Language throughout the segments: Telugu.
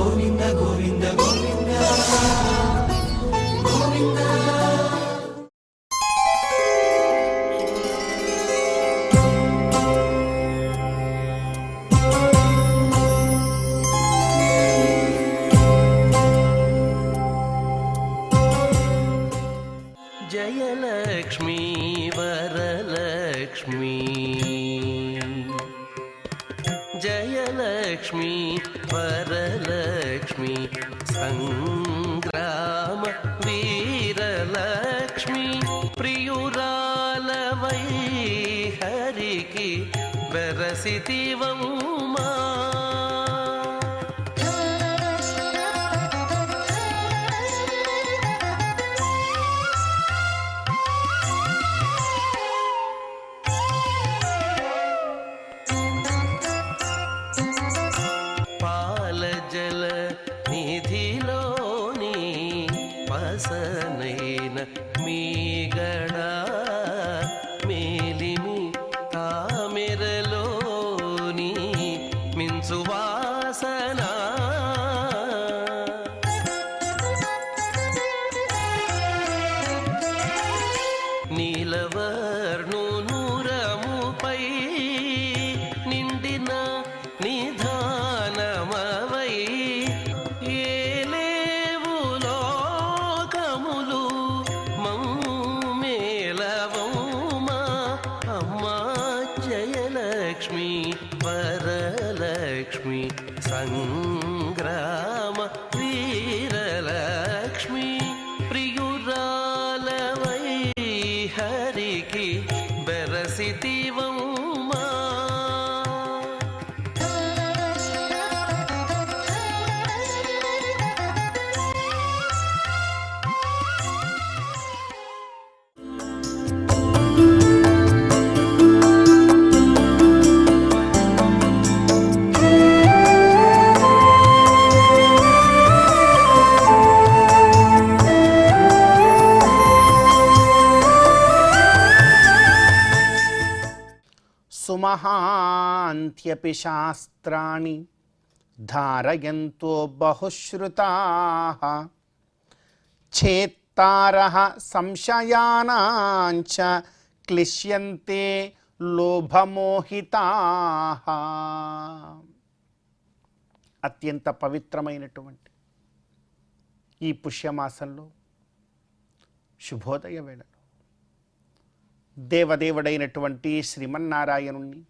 గోవింద గోవింద గోవింద గోవింద. జయలక్ష్మీ వరలక్ష్మీ జయలక్ష్మీ వరలక్ష్మీ సంగ్రామ వీరలక్ష్మీ ప్రియురాలవై హరికి వెరసితివమ్మా. పాలజల నిధిలోని పసనైన మీగడ మేలిమి తామెరలోని మించువాసన నీలవర్ణునురముపై నిండిన నిధానమవై ఏలేవు లోకములు మమ్మేలవమ్మా. అమ్మా జయలక్ష్మీ వరలక్ష్మీ సంగ్రామ వీరలక్ష్మీ ప్రియురాలవై హరికి బెరసితివమ్మా. సుమహాంత్యపి శాస్త్రాణి ధారయంతో బహుశ్రుతాః ఛేత్తారః సంశయానాంచ క్లిశ్యంతే లోభమోహితాః. అత్యంత పవిత్రమైనటువంటి ఈ పుష్యమాసంలో శుభోదయ వేళలో దేవదేవుడైనటువంటి శ్రీమన్నారాయణుణ్ణి,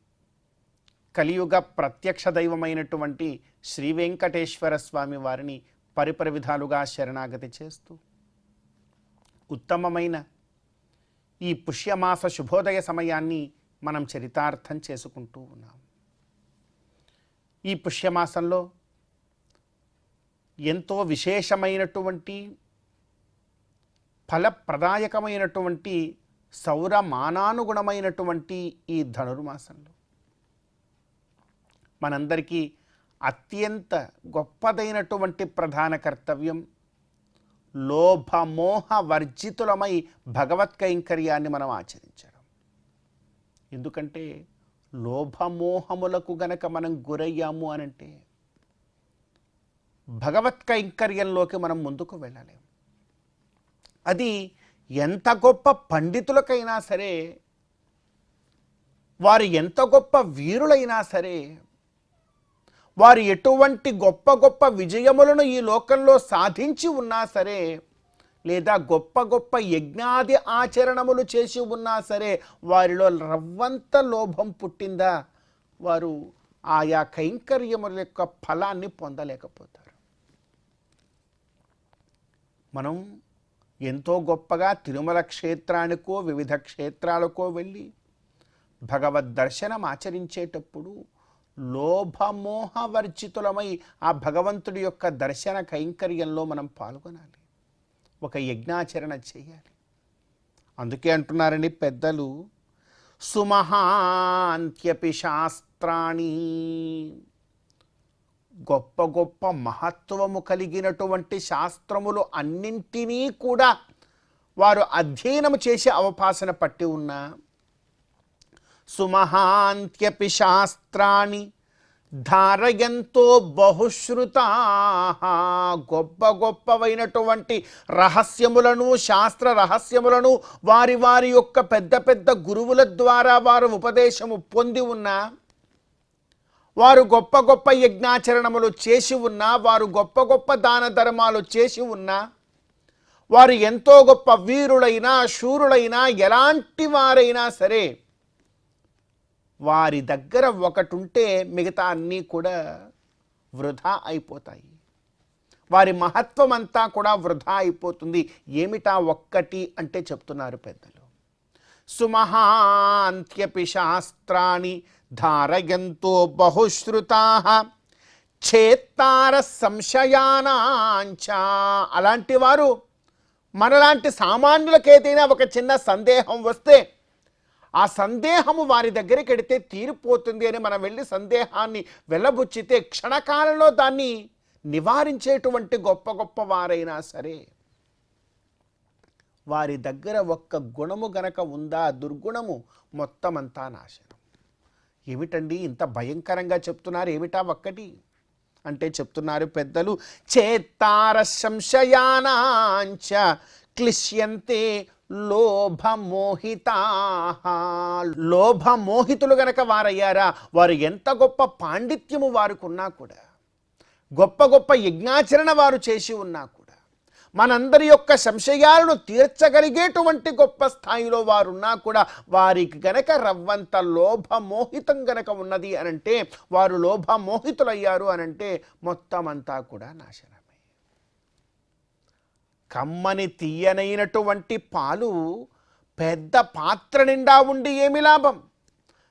కలియుగ ప్రత్యక్ష దైవమైనటువంటి శ్రీ వెంకటేశ్వర స్వామి వారిని పరిపరి విధాలుగా శరణాగతి చేస్తూ ఉత్తమమైన ఈ పుష్యమాస శుభోదయ సమయాన్ని మనం చరితార్థం చేసుకుంటూ ఉన్నాం. ఈ పుష్యమాసంలో ఎంతో విశేషమైనటువంటి ఫలప్రదాయకమైనటువంటి సౌరమానానుగుణమైనటువంటి ఈ ధనుర్మాసంలో మనందరికీ అత్యంత గొప్పదైనటువంటి ప్రధాన కర్తవ్యం లోభమోహ వర్జితులమై భగవత్ కైంకర్యాన్ని మనం ఆచరించడం. ఎందుకంటే లోభమోహములకు గనక మనం గురయ్యాము అనంటే భగవత్ కైంకర్యంలోకి మనం ముందుకు వెళ్ళలేము. అది ఎంత గొప్ప పండితులకైనా సరే, వారు ఎంత గొప్ప వీరులైనా సరే, వారు ఎటువంటి గొప్ప గొప్ప విజయములను ఈ లోకంలో సాధించి ఉన్నా సరే, లేదా గొప్ప గొప్ప యజ్ఞాది ఆచరణములు చేసి ఉన్నా సరే, వారిలో రవ్వంత లోభం పుట్టిందా వారు ఆయా కైంకర్యముల యొక్క ఫలాన్ని పొందలేకపోతారు. మనం ఎంతో గొప్పగా తిరుమల క్షేత్రానికో వివిధ క్షేత్రాలకో వెళ్ళి భగవద్ దర్శనం ఆచరించేటప్పుడు లోభమోహవర్జితులమై ఆ భగవంతుడి యొక్క దర్శన కైంకర్యంలో మనం పాల్గొనాలి, ఒక యజ్ఞాచరణ చేయాలి. అందుకే అంటున్నారని పెద్దలు, సుమహాంత్యపి శాస్త్రాణి, గొప్ప గొప్ప మహత్వము కలిగినటువంటి శాస్త్రములు అన్నింటినీ కూడా వారు అధ్యయనము చేసే అవకాశం పట్టి ఉన్న సుమహాంత్యపి శాస్త్రాణి ధారయంతో బహుశ్రుతా, గొప్ప గొప్పవైనటువంటి రహస్యములను, శాస్త్ర రహస్యములను వారి వారి యొక్క పెద్ద పెద్ద గురువుల ద్వారా వారు ఉపదేశము పొంది ఉన్నా, వారు గొప్ప గొప్ప యజ్ఞాచరణములు చేసి ఉన్నా, వారు గొప్ప గొప్ప దాన ధర్మాలు చేసి ఉన్నా, వారు ఎంతో గొప్ప వీరులైనా శూరులైనా ఎలాంటి వారైనా సరే వారి దగ్గర ఒకటి ఉంటే మిగతా అన్నీ కూడా వృధా అయిపోతాయి. వారి మహత్వం అంతా కూడా వృధా అయిపోతుంది. ఏమిటా ఒక్కటి అంటే చెప్తున్నారు పెద్దలు. సుమహాంత్యపి శాస్త్రాణి ధారయంతో బహుశ్రుతా ఛేత్తార సంశయానాంచ. అలాంటి వారు మనలాంటి సామాన్యులకేదైనా ఒక చిన్న సందేహం వస్తే ఆ సందేహము వారి దగ్గరికి వెడితే తీరిపోతుంది అని మనం వెళ్ళి సందేహాన్ని వెళ్ళబుచ్చితే క్షణకాలంలో దాన్ని నివారించేటువంటి గొప్ప గొప్ప వారైనా సరే వారి దగ్గర ఒక్క గుణము గనక ఉందా, దుర్గుణము మొత్తం అంతా నాశనం. ఏమిటండి ఇంత భయంకరంగా చెప్తున్నారు, ఏమిటా ఒక్కటి అంటే చెప్తున్నారు పెద్దలు. చేత్తార సంశయానాంచ క్లిశ్యంతే లోభమోహితా. లోభమోహితులు గనక వారయ్యారా, వారు ఎంత గొప్ప పాండిత్యము వారుకున్నా కూడా, గొప్ప గొప్ప యజ్ఞాచరణ వారు చేసి ఉన్నా కూడా, మనందరి యొక్క సంశయాలను తీర్చగలిగేటువంటి గొప్ప స్థాయిలో వారున్నా కూడా వారికి గనక రవ్వంత లోభమోహితం గనక ఉన్నది అనంటే, వారు లోభమోహితులయ్యారు అనంటే మొత్తం అంతా కూడా నాశనమే. కమ్మని తీయనైనటువంటి పాలు పెద్ద పాత్ర నిండా ఉండి ఏమి లాభం?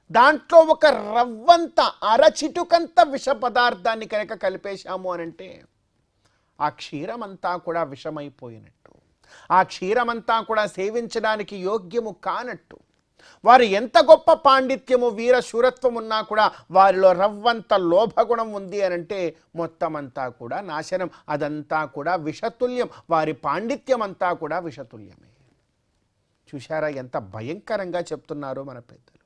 దాంట్లో ఒక రవ్వంత అరచిటుకంత విష పదార్థాన్ని కనుక కలిపేశాము అనంటే ఆ క్షీరమంతా కూడా విషమైపోయినట్టు, ఆ క్షీరమంతా కూడా సేవించడానికి యోగ్యము కానట్టు. వారు ఎంత గొప్ప పాండిత్యము వీర శూరత్వం ఉన్నా కూడా వారిలో రవ్వంత లోభగుణం ఉంది అనంటే మొత్తం అంతా కూడా నాశనం. అదంతా కూడా విషతుల్యం. వారి పాండిత్యం అంతా కూడా విషతుల్యమే. చూశారా ఎంత భయంకరంగా చెప్తున్నారో మన పెద్దలు.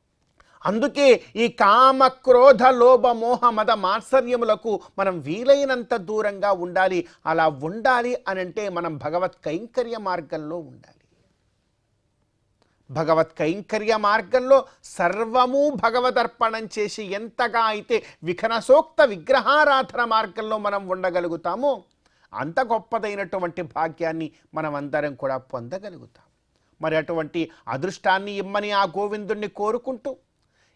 అందుకే ఈ కామ క్రోధ లోభ మోహ మద మాత్సర్యములకు మనం వీలైనంత దూరంగా ఉండాలి. అలా ఉండాలి అనంటే మనం భగవత్ కైంకర్య మార్గంలో ఉండాలి. భగవత్ కైంకర్య మార్గంలో సర్వము భగవదర్పణం చేసి ఎంతగా అయితే విఘ్నసోక్త విగ్రహారాధన మార్గంలో మనం ఉండగలుగుతామో అంత గొప్పదైనటువంటి భాగ్యాన్ని మనం అందరం కూడా పొందగలుగుతాం. మరి అటువంటి అదృష్టాన్ని ఇమ్మని ఆ గోవిందుణ్ణి కోరుకుంటూ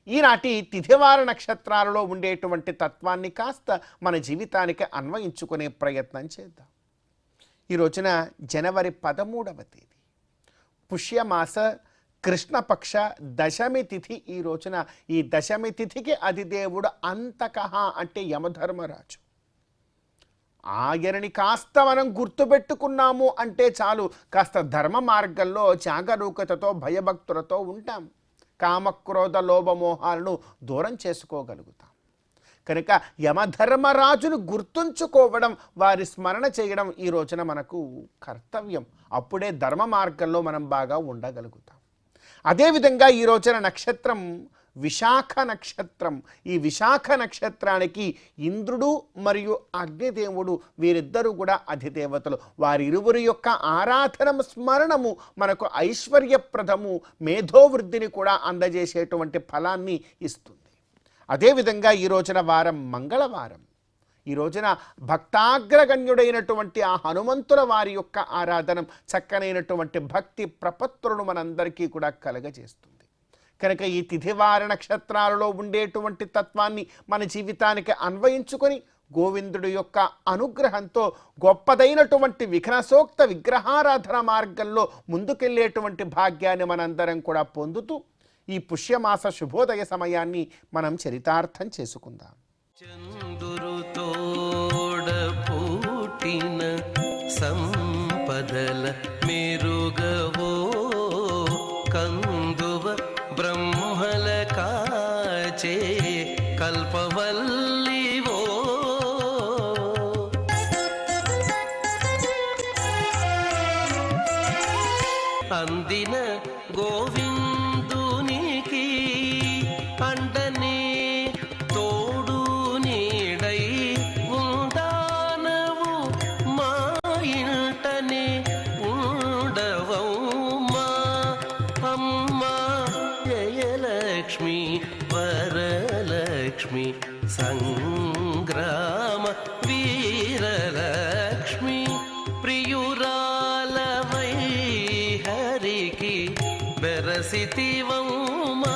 ఈనాటి తిథివార నక్షత్రాలలో ఉండేటువంటి తత్వాన్ని కాస్త మన జీవితానికి అన్వయించుకునే ప్రయత్నం చేద్దాం. ఈ రోజున జనవరి 13వ తేదీ పుష్యమాస కృష్ణపక్ష దశమి తిథి. ఈ రోజున ఈ దశమి తిథికి అధిదేవుడు అంతకః అంటే యమధర్మరాజు. ఆయనని కాస్త మనం గుర్తుపెట్టుకున్నాము అంటే చాలు, కాస్త ధర్మ మార్గంలో జాగరూకతతో భయభక్తులతో ఉంటాం. కామక్రోధ లోభమోహాలను దూరం చేసుకోగలుగుతాం. కనుక యమధర్మరాజును గుర్తుంచుకోవడం, వారి స్మరణ చేయడం ఈ రోజున మనకు కర్తవ్యం. అప్పుడే ధర్మ మార్గంలో మనం బాగా ఉండగలుగుతాం. అదేవిధంగా ఈ రోజున నక్షత్రం విశాఖ నక్షత్రం. ఈ విశాఖ నక్షత్రానికి ఇంద్రుడు మరియు అగ్నిదేవుడు వీరిద్దరూ కూడా అధిదేవతలు. వారిరువురి యొక్క ఆరాధన స్మరణము మనకు ఐశ్వర్యప్రదము, మేధోవృద్ధిని కూడా అందజేసేటువంటి ఫలాన్ని ఇస్తుంది. అదేవిధంగా ఈ రోజున వారం మంగళవారం. ఈ రోజున భక్తాగ్రగణ్యుడైనటువంటి ఆ హనుమంతుల వారి యొక్క ఆరాధన చక్కనైనటువంటి భక్తి ప్రపత్తులను మనందరికీ కూడా కలగజేస్తుంది. కనుక ఈ తిథివార నక్షత్రాలలో ఉండేటువంటి తత్వాన్ని మన జీవితానికి అన్వయించుకొని గోవిందుడి యొక్క అనుగ్రహంతో గొప్పదైనటువంటి విఘ్నసోక్త విగ్రహారాధన మార్గంలో ముందుకెళ్ళేటువంటి భాగ్యాన్ని మనందరం కూడా పొందుతూ ఈ పుష్యమాస శుభోదయ సమయాన్ని మనం చరితార్థం చేసుకుందాం. చందురుతోడ పూటిన సంపదల మెరుగవో కందువ బ్రహ్మల కాచే కల్పవల్లివో అందిన గోవిందునికి అండనే తోడు లక్ష్మి సంగ్రామ వీరలక్ష్మి ప్రియురాలవై హరికి బెరసితివౌమా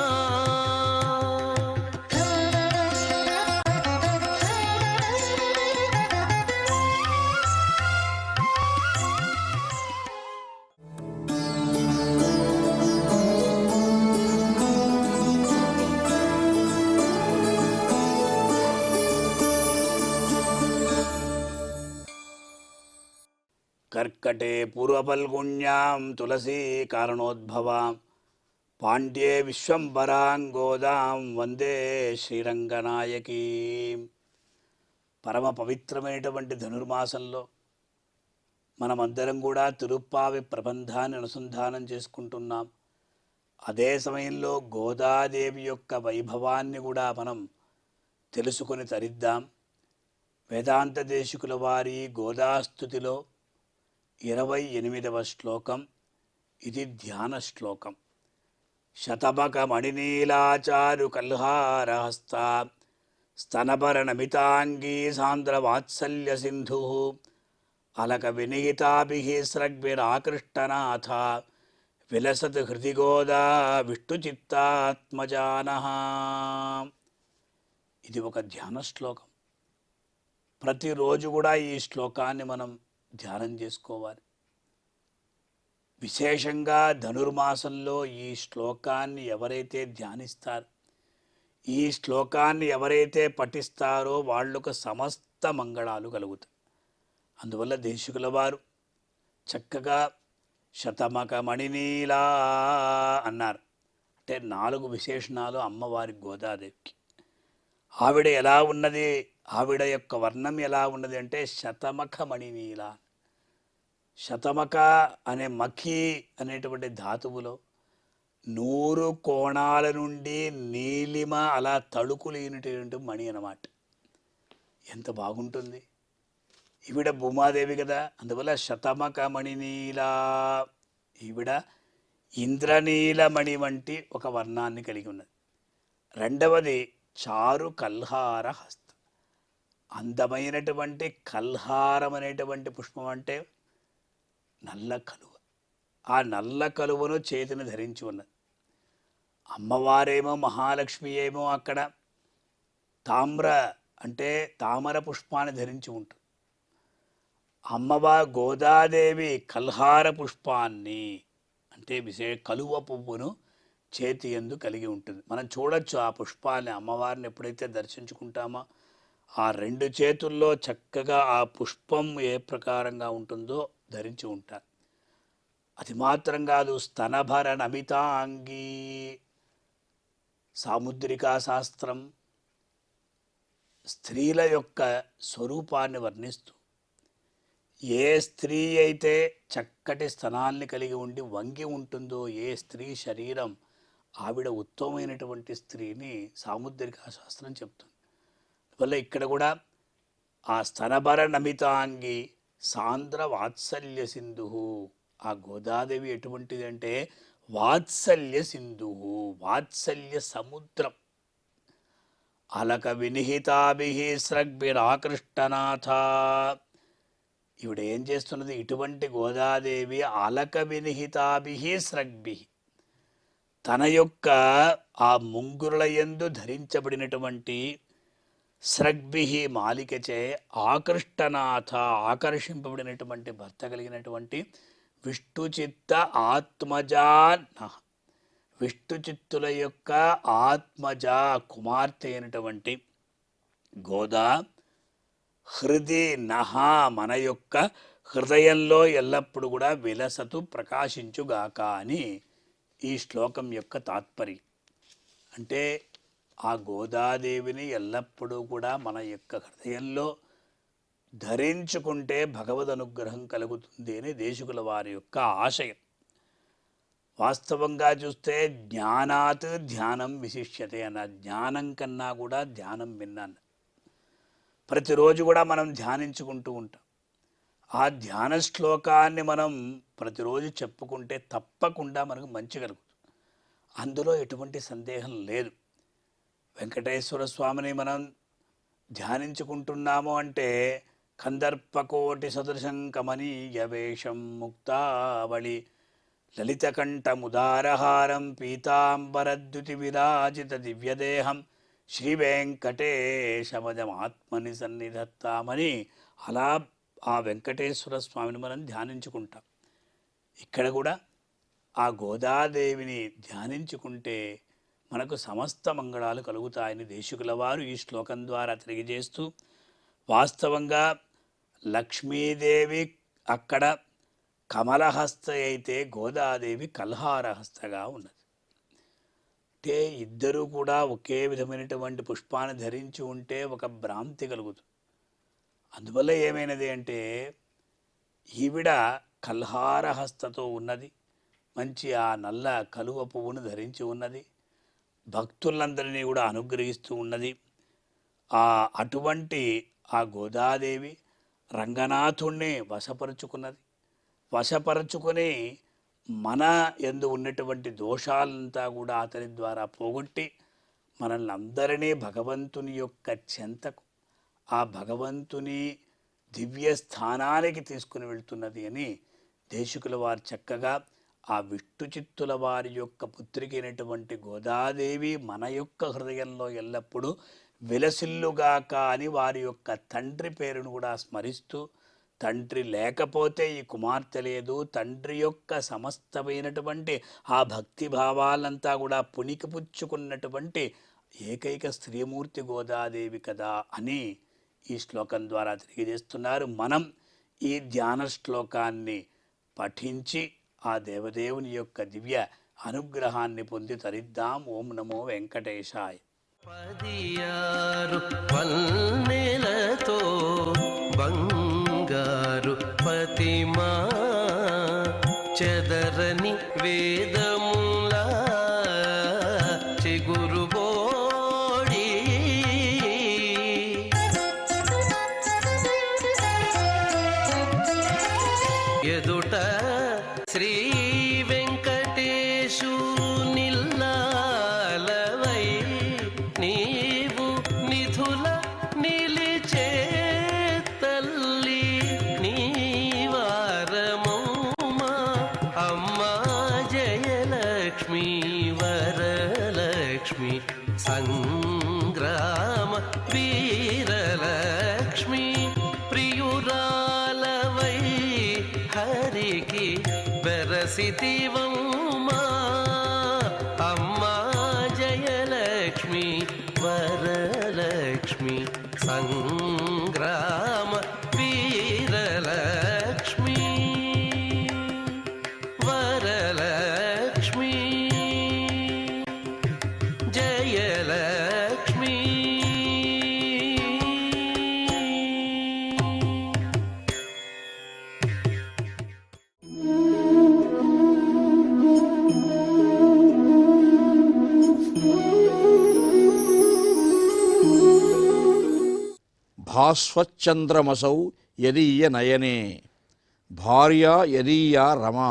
కర్కటే పూర్వఫల్గుణ్యాం తులసీ కారణోద్భవాం పాండ్యే విశ్వంబరాం గోదాం వందే శ్రీరంగనాయకీ. పరమ పవిత్రమైనటువంటి ధనుర్మాసంలో మనమందరం కూడా తిరుప్పావి ప్రబంధాన్ని అనుసంధానం చేసుకుంటున్నాం. అదే సమయంలో గోదాదేవి యొక్క వైభవాన్ని కూడా మనం తెలుసుకొని తరిద్దాం. వేదాంత దేశికుల వారి గోదాస్తుతిలో 28వ శ్లోకం. ఇది ధ్యాన శ్లోకం. శతమక మణినీలాచారు కల్హారహస్త స్తనభరణమితాంగీ సాంద్రవాత్సల్య సింధు అలక వినిహితాభిః స్రగ్భిరాకృష్టనాథ విలసత్ హృది గోదా విష్ణుచిత్తాత్మజానః. ఇది ఒక ధ్యాన శ్లోకం. ప్రతిరోజు కూడా ఈ శ్లోకాన్ని మనం ధ్యానం చేసుకోవాలి. విశేషంగా ధనుర్మాసంలో ఈ శ్లోకాన్ని ఎవరైతే ధ్యానిస్తారో, ఈ శ్లోకాన్ని ఎవరైతే పఠిస్తారో వాళ్లకు సమస్త మంగళాలు కలుగుతాయి. అందువల్ల దేశికుల వారు చక్కగా శతమక మణినీలా అన్నారు. అంటే 4 విశేషణాలు అమ్మవారి గోదాదేవికి. ఆవిడ ఎలా ఉన్నది, ఆవిడ యొక్క వర్ణం ఎలా ఉన్నది అంటే శతమఖ మణినీల. శతమఖ అనే మఖి అనేటువంటి ధాతువులో 100 కోణాల నుండి నీలిమ అలా తళుకులేనటువంటి మణి అన్నమాట. ఎంత బాగుంటుంది. ఈవిడ భూమాదేవి కదా, అందువల్ల శతమఖ మణినీల. ఈవిడ ఇంద్రనీలమణి వంటి ఒక వర్ణాన్ని కలిగి ఉన్నది. రెండవది చారు కల్హార హస్త. అందమైనటువంటి కల్హారం అనేటువంటి పుష్పం అంటే నల్ల కలువ. ఆ నల్ల కలువను చేతిని ధరించి ఉన్నది. అమ్మవారేమో మహాలక్ష్మి ఏమో అక్కడ తామ్ర అంటే తామర పుష్పాన్ని ధరించి ఉంటుంది. అమ్మవారి గోదాదేవి కల్హార పుష్పాన్ని అంటే కలువ పువ్వును చేతి యందు కలిగి ఉంటుంది. మనం చూడొచ్చు ఆ పుష్పాన్ని. అమ్మవారిని ఎప్పుడైతే దర్శించుకుంటామో ఆ 2 చేతుల్లో చక్కగా ఆ పుష్పం ఏ ప్రకారంగా ఉంటుందో ధరించి ఉంటారు. అది మాత్రం కాదు, స్తనభరణమితాంగీ. సాముద్రికా శాస్త్రం స్త్రీల యొక్క స్వరూపాన్ని వర్ణిస్తూ, ఏ స్త్రీ అయితే చక్కటి స్తనాల్ని కలిగి ఉండి వంగి ఉంటుందో, ఏ స్త్రీ శరీరం ఆవిడ ఉత్తమమైనటువంటి స్త్రీని సాముద్రికా శాస్త్రం చెప్తుంది. వల్ల ఇక్కడ కూడా ఆ స్తనభర నమితాంగి సాంద్ర వాత్సల్య సింధు. ఆ గోదాదేవి ఎటువంటిది అంటే వాత్సల్య సింధు, వాత్సల్య సముద్రం. అలక వినిహితాభిః స్రగ్భిరాకృష్టనాథ. ఈవిడ ఏం చేస్తున్నది, ఇటువంటి గోదాదేవి అలక వినిహితాభిః స్రగ్భిః, తన యొక్క ఆ ముంగురుల యందు ధరించబడినటువంటి స్రగ్భిః మాలికచే ఆకృష్టనాథ, ఆకర్షింపబడినటువంటి భర్త కలిగినటువంటి విష్ణుచిత్త ఆత్మజాన్, విష్ణుచిత్తుల యొక్క ఆత్మజ కుమార్తె అయినటువంటి గోదా హృది నహ, మన యొక్క హృదయంలో ఎల్లప్పుడూ కూడా విలసతు ప్రకాశించుగాక అని ఈ శ్లోకం యొక్క తాత్పర్యం. అంటే ఆ గోదాదేవిని ఎల్లప్పుడూ కూడా మన యొక్క హృదయంలో ధరించుకుంటే భగవద్ అనుగ్రహం కలుగుతుంది అని దేశికుల వారి యొక్క ఆశయం. వాస్తవంగా చూస్తే జ్ఞానాత్ ధ్యానం విశిష్యతే అన్న, జ్ఞానం కన్నా కూడా ధ్యానం విన్నాను. ప్రతిరోజు కూడా మనం ధ్యానించుకుంటూ ఉంటాం. ఆ ధ్యాన శ్లోకాన్ని మనం ప్రతిరోజు చెప్పుకుంటే తప్పకుండా మనకు మంచి కలుగుతుంది. అందులో ఎటువంటి సందేహం లేదు. వెంకటేశ్వర స్వామిని మనం ధ్యానించుకుంటున్నాము అంటే కందర్పకోటి సదృశం కమనీయ వేషం ముక్తావళి లలితకంఠముదారహారం పీతాంబరద్యుతి విరాజిత దివ్యదేహం శ్రీ వెంకటేశమజమాత్మని సన్నిధత్తామని అలా ఆ వెంకటేశ్వర స్వామిని మనం ధ్యానించుకుంటాం. ఇక్కడ కూడా ఆ గోదాదేవిని ధ్యానించుకుంటే మనకు సమస్త మంగళాలు కలుగుతాయని దేశికుల వారు ఈ శ్లోకం ద్వారా తెలియజేస్తూ, వాస్తవంగా లక్ష్మీదేవి అక్కడ కమలహస్త అయితే గోదాదేవి కల్హారహస్తగా ఉన్నది. అంటే ఇద్దరూ కూడా ఒకే విధమైనటువంటి పుష్పాన్ని ధరించి ఉంటే ఒక భ్రాంతి కలుగుతుంది. అందువల్ల ఏమైనది అంటే ఈవిడ కల్హారహస్తతో ఉన్నది, మంచి ఆ నల్ల కలువ పువ్వును ధరించి ఉన్నది, భక్తులందరినీ కూడా అనుగ్రహిస్తూ ఉన్నది. అటువంటి ఆ గోదాదేవి రంగనాథుణ్ణి వశపరుచుకొని మన యందు ఉన్నటువంటి దోషాలంతా కూడా అతని ద్వారా పోగొట్టి మనల్ని అందరినీ భగవంతుని యొక్క చెంతకు, ఆ భగవంతుని దివ్య స్థానానికి తీసుకుని వెళ్తున్నది అని దేశికుల వారు చక్కగా ఆ విష్ణు చిత్తుల వారి యొక్క పుత్రికైనటువంటి గోదాదేవి మన యొక్క హృదయంలో ఎల్లప్పుడూ విలసిల్లుగాక అని వారి యొక్క తండ్రి పేరును కూడా స్మరిస్తూ, తండ్రి లేకపోతే ఈ కుమార్తె లేదు, తండ్రి యొక్క సమస్తమైనటువంటి ఆ భక్తి భావాలంతా కూడా పుణికిపుచ్చుకున్నటువంటి ఏకైక స్త్రీమూర్తి గోదాదేవి కదా అని ఈ శ్లోకం ద్వారా తెలియజేస్తున్నారు. మనం ఈ ధ్యాన శ్లోకాన్ని పఠించి ఆ దేవదేవుని యొక్క దివ్య అనుగ్రహాన్ని పొంది తరిద్దాం. ఓం నమో వెంకటేశాయ. 16 పన్నెలతో బంగారు పతిమా చెదరని వేదములా చిగురుబోడి ఎదుట శ్రీ వెంకటేశు నిల్లాలవై నీవు నిధుల నిలిచే తల్లి నీవారమౌమా అమ్మా జయలక్ష్మి వరలక్ష్మి సంగ్రామ వీరలక్ష్మి ప్రియురాలవై హరికి వెరసితివమ్మా అమ్మా జయలక్ష్మి వరలక్ష్మి సంగ్రామ వీరలక్ష్మి వరలక్ష్మి జయలక్ష్మి. భాస్వచ్చంద్రమసౌ యదీయ నయనే భార్యా యదీయా రమా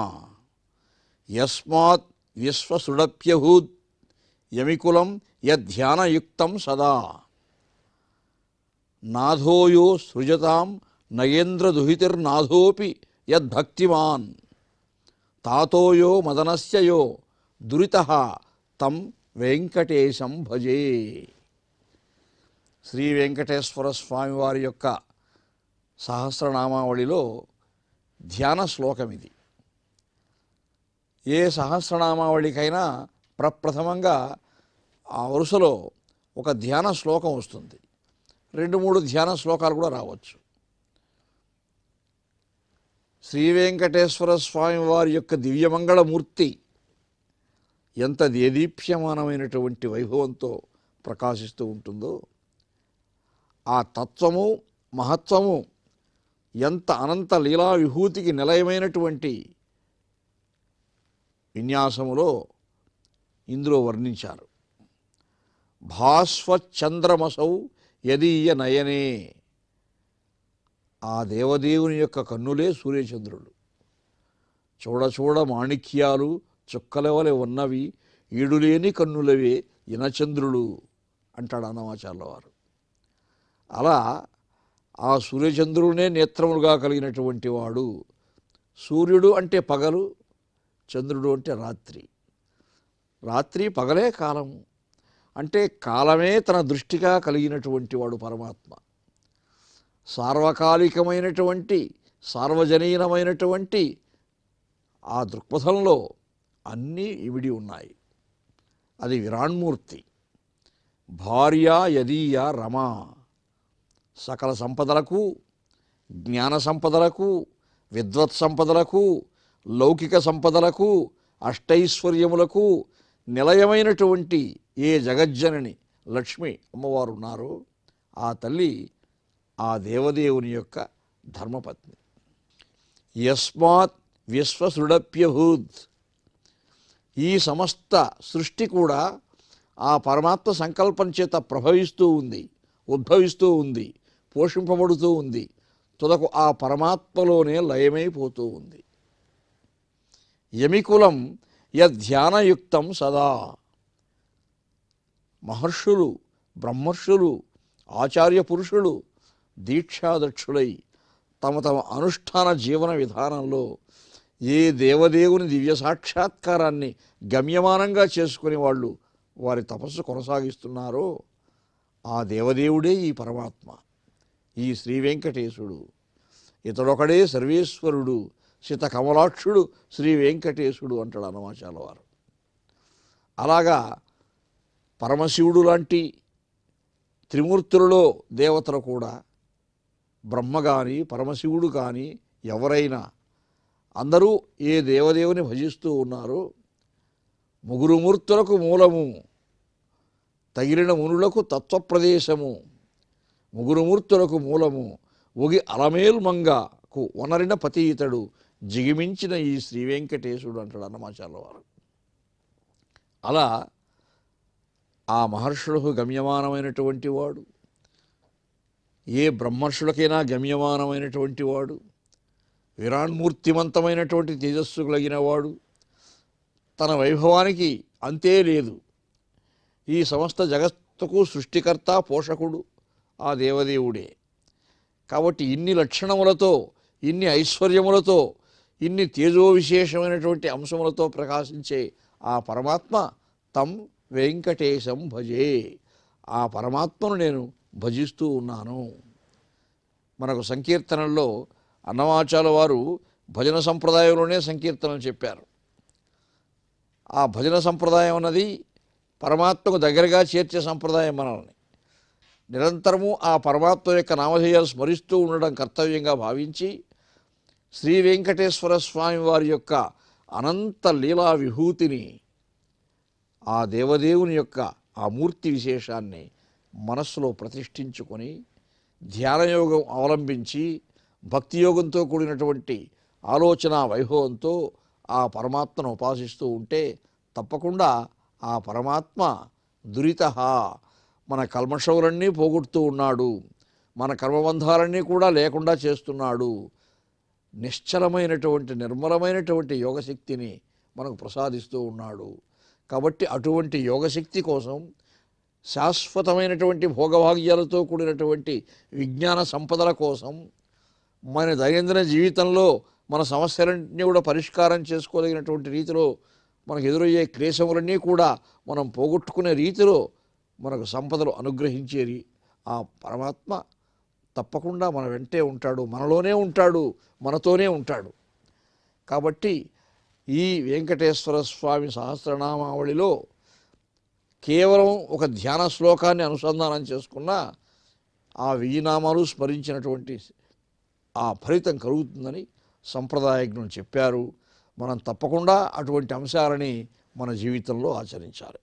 యస్మాత్ విశ్వసుడప్యహూద్ యమికులం యధ్యానయుక్తం సదా నాథోయో సృజతాం నయేంద్రదుహితిర్నాథోపి యద్భక్తిమాన్ తాతోయో మదనస్యయో దురితః తం వెంకటేశం భజే. శ్రీ వెంకటేశ్వర స్వామివారి యొక్క సహస్రనామావళిలో ధ్యాన శ్లోకం ఇది. ఏ సహస్రనామావళికైనా ప్రప్రథమంగా ఆ వరుసలో ఒక ధ్యాన శ్లోకం వస్తుంది, 2-3 ధ్యాన శ్లోకాలు కూడా రావచ్చు. శ్రీ వెంకటేశ్వర స్వామివారి యొక్క దివ్యమంగళమూర్తి ఎంత దేదీప్యమానమైనటువంటి వైభవంతో ప్రకాశిస్తూ ఉంటుందో, ఆ తత్వము మహత్వము ఎంత అనంత లీలా విభూతికి నిలయమైనటువంటి విన్యాసములో ఇందులో వర్ణించారు. భాస్వచ్చంద్రమసౌ యదీయ నయనే, ఆ దేవదేవుని యొక్క కన్నులే సూర్యచంద్రుడు. చూడ మాణిక్యాలు చుక్కల వలె ఉన్నవి ఈడులేని కన్నులవే ఇనచంద్రులు అంటాడు అన్నమాచార్యుల వారు. అలా ఆ సూర్యచంద్రునే నేత్రములుగా కలిగినటువంటి వాడు. సూర్యుడు అంటే పగలు, చంద్రుడు అంటే రాత్రి. రాత్రి పగలే కాలము అంటే కాలమే తన దృష్టిగా కలిగినటువంటి వాడు పరమాత్మ. సార్వకాలికమైనటువంటి సార్వజనీనమైనటువంటి ఆ దృక్పథంలో అన్నీ ఇమిడి ఉన్నాయి. అది విరాణ్మూర్తి. భార్య యదీయ రమ. సకల సంపదలకు, జ్ఞాన సంపదలకు, విద్వత్ సంపదలకు, లౌకిక సంపదలకు, అష్టైశ్వర్యములకు నిలయమైనటువంటి ఏ జగజ్జనని లక్ష్మి అమ్మవారు ఉన్నారో ఆ తల్లి ఆ దేవదేవుని యొక్క ధర్మపత్ని. యస్మాత్ విశ్వసృడప్యభూత్. ఈ సమస్త సృష్టి కూడా ఆ పరమాత్మ సంకల్పం చేత ప్రభవిస్తూ ఉంది, ఉద్భవిస్తూ ఉంది, పోషింపబడుతూ ఉంది. తుదకు ఆ పరమాత్మలోనే లయమైపోతూ ఉంది. యమికులం యధ్యానయుక్తం సదా. మహర్షులు, బ్రహ్మర్షులు, ఆచార్య పురుషులు దీక్షాదక్షులై తమ తమ అనుష్ఠాన జీవన విధానంలో ఏ దేవదేవుని దివ్య సాక్షాత్కారాన్ని గమ్యమానంగా చేసుకునే వాళ్ళు వారి తపస్సు కొనసాగిస్తున్నారో ఆ దేవదేవుడే ఈ పరమాత్మ, ఈ శ్రీ వెంకటేశుడు. ఇతడొకడే సర్వేశ్వరుడు, శిత కమలాక్షుడు శ్రీ వెంకటేశుడు అంటాడు అన్నమాచార్యుల వారు. అలాగా పరమశివుడు లాంటి త్రిమూర్తులలో దేవతలు కూడా, బ్రహ్మ కానీ పరమశివుడు కానీ ఎవరైనా అందరూ ఏ దేవదేవుని భజిస్తూ ఉన్నారో ముగ్గురు మూర్తులకు మూలము, తగిలిన మునులకు తత్వప్రదేశము, ముగ్గురు మూర్తులకు మూలము, ఒగి అలమేల్మంగకు వనరిన పతీతడు జిగిమించిన ఈ శ్రీ వెంకటేశుడు అంటాడు అన్నమాచార్యుల వారు. అలా ఆ మహర్షులకు గమ్యమానమైనటువంటి వాడు, ఏ బ్రహ్మర్షులకైనా గమ్యమానమైనటువంటి వాడు, విరాణ్మూర్తిమంతమైనటువంటి తేజస్సు కలిగిన వాడు, తన వైభవానికి అంతే లేదు. ఈ సమస్త జగత్తుకు సృష్టికర్త, పోషకుడు ఆ దేవదేవుడే. కాబట్టి ఇన్ని లక్షణములతో, ఇన్ని ఐశ్వర్యములతో, ఇన్ని తేజో విశేషమైనటువంటి అంశములతో ప్రకాశించే ఆ పరమాత్మ తం వెంకటేశం భజే. ఆ పరమాత్మను నేను భజిస్తూ ఉన్నాను. మనకు సంకీర్తనల్లో అన్నమాచార్యుల వారు భజన సంప్రదాయంలోనే సంకీర్తనలు చెప్పారు. ఆ భజన సంప్రదాయం అన్నది పరమాత్మకు దగ్గరగా చేర్చే సంప్రదాయం. మనల్ని నిరంతరము ఆ పరమాత్మ యొక్క నామధేయాలు స్మరిస్తూ ఉండడం కర్తవ్యంగా భావించి శ్రీ వెంకటేశ్వర స్వామి వారి యొక్క అనంత లీలా విభూతిని, ఆ దేవదేవుని యొక్క ఆ మూర్తి విశేషాన్ని మనస్సులో ప్రతిష్ఠించుకొని ధ్యానయోగం అవలంబించి భక్తియోగంతో కూడినటువంటి ఆలోచన వైభవంతో ఆ పరమాత్మను ఉపాసిస్తూ ఉంటే తప్పకుండా ఆ పరమాత్మ దురిత మన కల్మషములన్నీ పోగొడుతూ ఉన్నాడు, మన కర్మబంధాలన్నీ కూడా లేకుండా చేస్తున్నాడు, నిశ్చలమైనటువంటి నిర్మలమైనటువంటి యోగశక్తిని మనకు ప్రసాదిస్తూ ఉన్నాడు. కాబట్టి అటువంటి యోగశక్తి కోసం, శాశ్వతమైనటువంటి భోగభాగ్యాలతో కూడినటువంటి విజ్ఞాన సంపదల కోసం, మన దైనందిన జీవితంలో మన సమస్యలన్నీ కూడా పరిష్కారం చేసుకోదగినటువంటి రీతిలో మనకు ఎదురయ్యే క్లేశములన్నీ కూడా మనం పోగొట్టుకునే రీతిలో మనకు సంపదలు అనుగ్రహించేది ఆ పరమాత్మ తప్పకుండా మన వెంటే ఉంటాడు, మనలోనే ఉంటాడు, మనతోనే ఉంటాడు. కాబట్టి ఈ వెంకటేశ్వర స్వామి సహస్రనామావళిలో కేవలం ఒక ధ్యాన శ్లోకాన్ని అనుసంధానం చేసుకున్న ఆ 1000 నామాలు స్మరించినటువంటి ఆ ఫలితం కలుగుతుందని సంప్రదాయజ్ఞులు చెప్పారు. మనం తప్పకుండా అటువంటి అంశాలని మన జీవితంలో ఆచరించాలి.